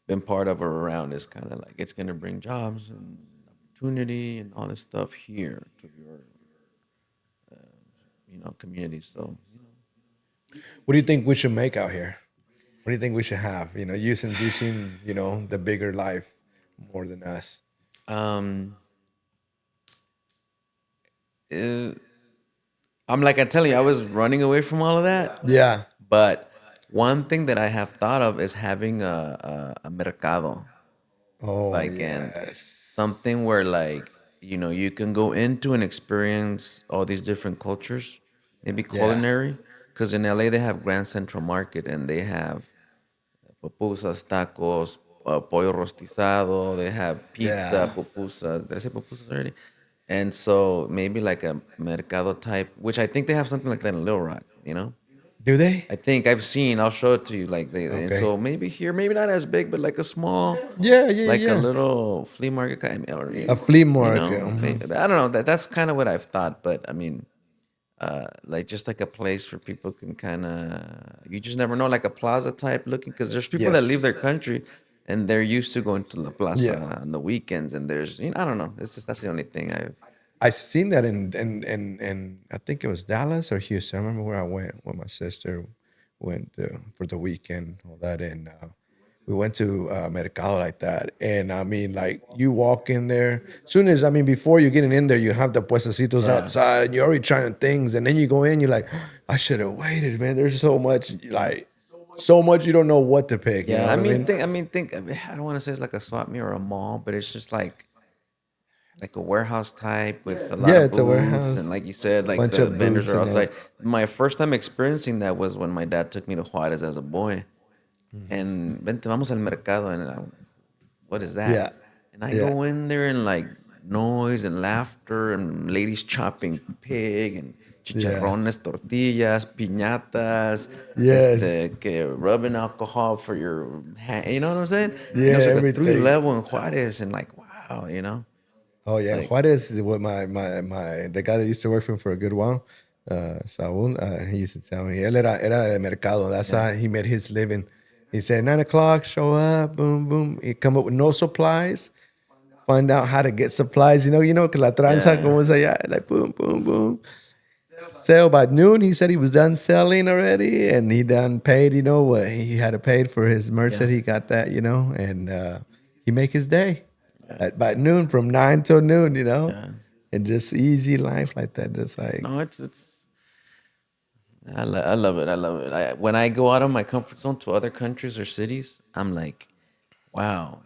S1: been part of or around is kind of like it's gonna bring jobs and opportunity and all this stuff here to your community. So
S2: What do you think we should make out here? What do you think we should have? You since you've seen, the bigger life more than us.
S1: um, eh, I'm like I tell you, I was running away from all of that.
S2: Yeah.
S1: But one thing that I have thought of is having a mercado,
S2: Oh
S1: like and
S2: yes.
S1: something where like you can go into and experience all these different cultures, maybe
S2: Yeah.
S1: culinary, because in LA they have Grand Central Market and they have pupusas, tacos, pollo rostizado. They have pizza,
S2: Yeah.
S1: pupusas. Did I say pupusas already? And so maybe like a mercado type, which I think they have something like that in Little Rock.
S2: Do they?
S1: I think I've seen. I'll show it to you. Like and
S2: Okay.
S1: so maybe here, maybe not as big, but like a small,
S2: Yeah, yeah,
S1: like a
S2: yeah.
S1: little flea market kind, or
S2: A flea market.
S1: maybe I don't know. That's kind of what I've thought. But I mean, like just like a place where people can kind of you just never know, like a plaza type looking, because there's people that leave their
S2: Yes.
S1: country and they're used to going to La
S2: Yeah.
S1: Plaza on the weekends, and there's I don't know. It's just that's the only thing I've.
S2: I seen that in I think it was Dallas or Houston. I remember where I went with my sister went for the weekend, all that, and we went to Mercado like that, and I mean, like you walk in there, soon as I mean, before you getting in there, you have the puestecitos
S1: Yeah.
S2: outside, and you're already trying things, and then you go in, you're like, I should have waited, man. There's so much, like, so much you don't know what to pick. You know
S1: Yeah,
S2: what I mean?
S1: I mean, I don't want to say it's like a swap meet or a mall, but it's just like a warehouse type with a lot
S2: Yeah,
S1: of
S2: it's a
S1: booths, and
S2: warehouse,
S1: like you said, like
S2: bunch
S1: the
S2: of
S1: vendors
S2: booths
S1: are
S2: in there.
S1: outside. My first time experiencing that was when my dad took me to Juarez as a boy, and vente, vamos al mercado, and what is that?
S2: Yeah,
S1: And I
S2: yeah,
S1: go in there and like noise and laughter and ladies chopping pig and
S2: yeah.
S1: chicharrones, tortillas, piñatas,
S2: Yes,
S1: que rubbing alcohol for your hand. You know what I'm saying? And it was
S2: yeah,
S1: like a three
S2: everything.
S1: level in Juarez, and like wow, you know,
S2: Oh yeah,
S1: like
S2: Juarez is what my the guy that used to work for him for a good while, Saul. He used to tell me, él era de mercado. That's
S1: yeah,
S2: how he made his living. He said 9 o'clock, show up, boom, boom. He come up with no supplies, find out how to get supplies. Que la tranza
S1: yeah,
S2: como es allá, like boom, boom, boom. Sell by noon. He said he was done selling already, and he done paid. What he had to pay for his merch
S1: yeah,
S2: that he got that. And he make his day
S1: yeah,
S2: at by noon from 9 till noon.
S1: yeah.
S2: And just easy life like that. Just like
S1: No, it's I love it. I love it. When I go out of my comfort zone to other countries or cities, I'm like, wow.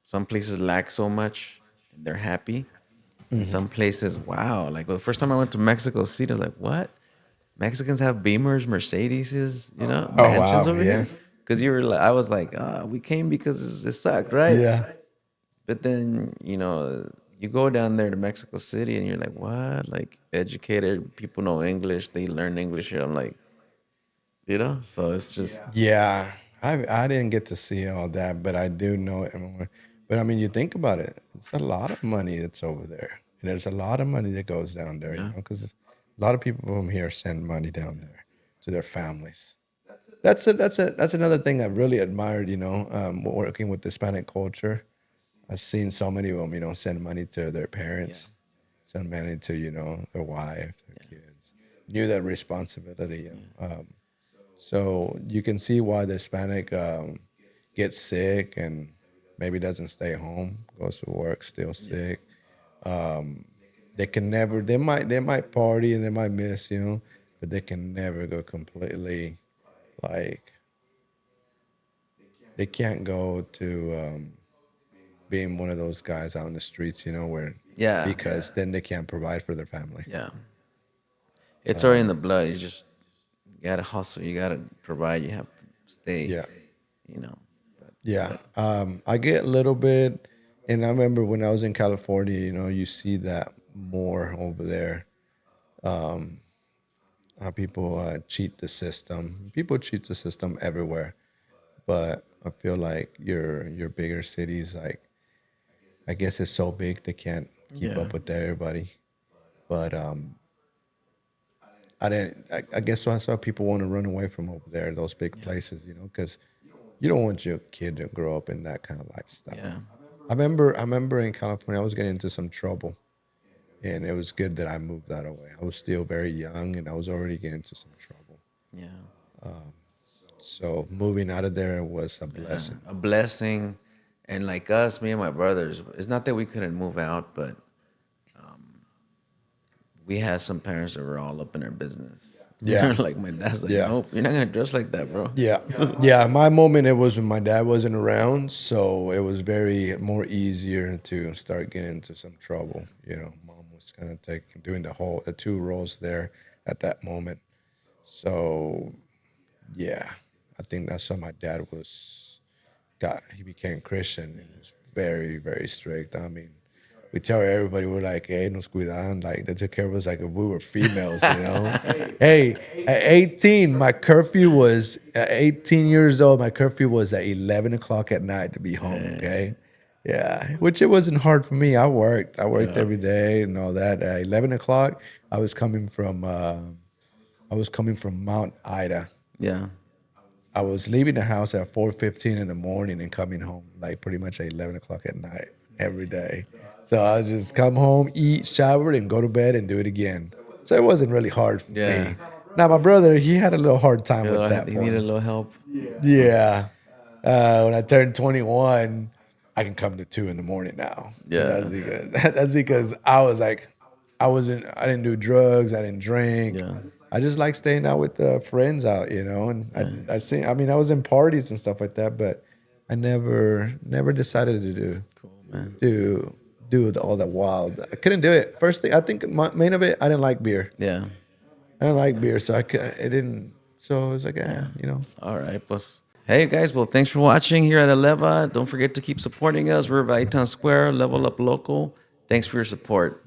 S1: Some places lack so much and they're happy. And some places, wow. Like well, the first time I went to Mexico City, I was like, what? Mexicans have Beamers, Mercedeses,
S2: oh
S1: mansions
S2: wow,
S1: over
S2: yeah,
S1: here? Because I was like, we came because it sucked, right?
S2: yeah,
S1: But then, you go down there to Mexico City and you're like, what? Like educated people know English, they learn English here. I'm like, so it's just,
S2: yeah. I didn't get to see all that, but I do know it more. But I mean, you think about it, it's a lot of money that's over there, and there's a lot of money that goes down there.
S1: yeah,
S2: Because a lot of people from here send money down there to their families. That's another thing I really admired. Working with Hispanic culture, I've seen so many of them. Send money to their
S1: yeah,
S2: parents, send money to their wife, their kids. Knew that responsibility. So you can see why the Hispanic gets sick and maybe doesn't stay home, goes to work, still
S1: yeah,
S2: sick. They can never. They might party and they might miss, but they can never go completely like they can't go to being one of those guys out in the streets, where
S1: yeah,
S2: because then they can't provide for their family.
S1: yeah. It's already in the blood. You gotta hustle. You gotta provide. You have to stay.
S2: Yeah,
S1: You know. But
S2: yeah.
S1: but
S2: I get a little bit, and I remember when I was in California, you see that more over there. How people cheat the system. People cheat the system everywhere, but I feel like your bigger cities, like I guess it's so big they can't keep
S1: yeah,
S2: up with everybody. But I didn't. I guess that's why people want to run away from over there, those big
S1: yeah,
S2: places, because you don't want your kid to grow up in that kind of lifestyle.
S1: yeah,
S2: I remember in California, I was getting into some trouble, and it was good that I moved that away. I was still very young, and I was already getting into some trouble.
S1: yeah,
S2: So moving out of there was a
S1: yeah.
S2: blessing.
S1: A blessing. And like us, me and my brothers, it's not that we couldn't move out, but we had some parents that were all up in their business.
S2: Yeah,
S1: Like my dad's like,
S2: yeah,
S1: nope, you're not gonna dress like that, bro.
S2: yeah, yeah. My moment it was when my dad wasn't around, so it was very more easier to start getting into some trouble. Mom was kind of doing the two roles there at that moment. So yeah, I think that's why my dad he became Christian and was very, very strict. I mean, we tell everybody, we're like, hey, nos cuidan. Like, they took care of us like if we were females. Hey, at 18, my curfew was, at 18 years old, my curfew was at 11 o'clock at night to be home, okay? Yeah, which it wasn't hard for me. I worked. I worked
S1: Yeah,
S2: every day and all that. At 11 o'clock, I was coming from, Mount Ida.
S1: yeah,
S2: I was leaving the house at 4:15 in the morning and coming home like pretty much at 11 o'clock at night every day. So I would just come home, eat, shower, and go to bed and do it again. So it wasn't really hard for
S1: yeah.
S2: me. Now my brother, he had a little hard time with that
S1: He needed a
S2: one.
S1: little help.
S2: Yeah, When I turned 21, I can come to 2 in the morning now, and that's
S1: Yeah.
S2: because that's because I was like, I didn't do drugs, I didn't drink.
S1: Yeah.
S2: I just like staying out with friends out, you know. And
S1: Yeah.
S2: I see. I mean, I was in parties and stuff like that, but I never decided to
S1: Cool, man.
S2: do all that wild. I couldn't do it. First thing, I think main of it, I didn't like beer.
S1: Yeah.
S2: I didn't like beer, so it didn't. So it was like,
S1: Yeah.
S2: you know.
S1: All right. Pues. Hey guys, well, thanks for watching here at Eleva. Don't forget to keep supporting us. We're Vaitan Square, Level Up Local. Thanks for your support.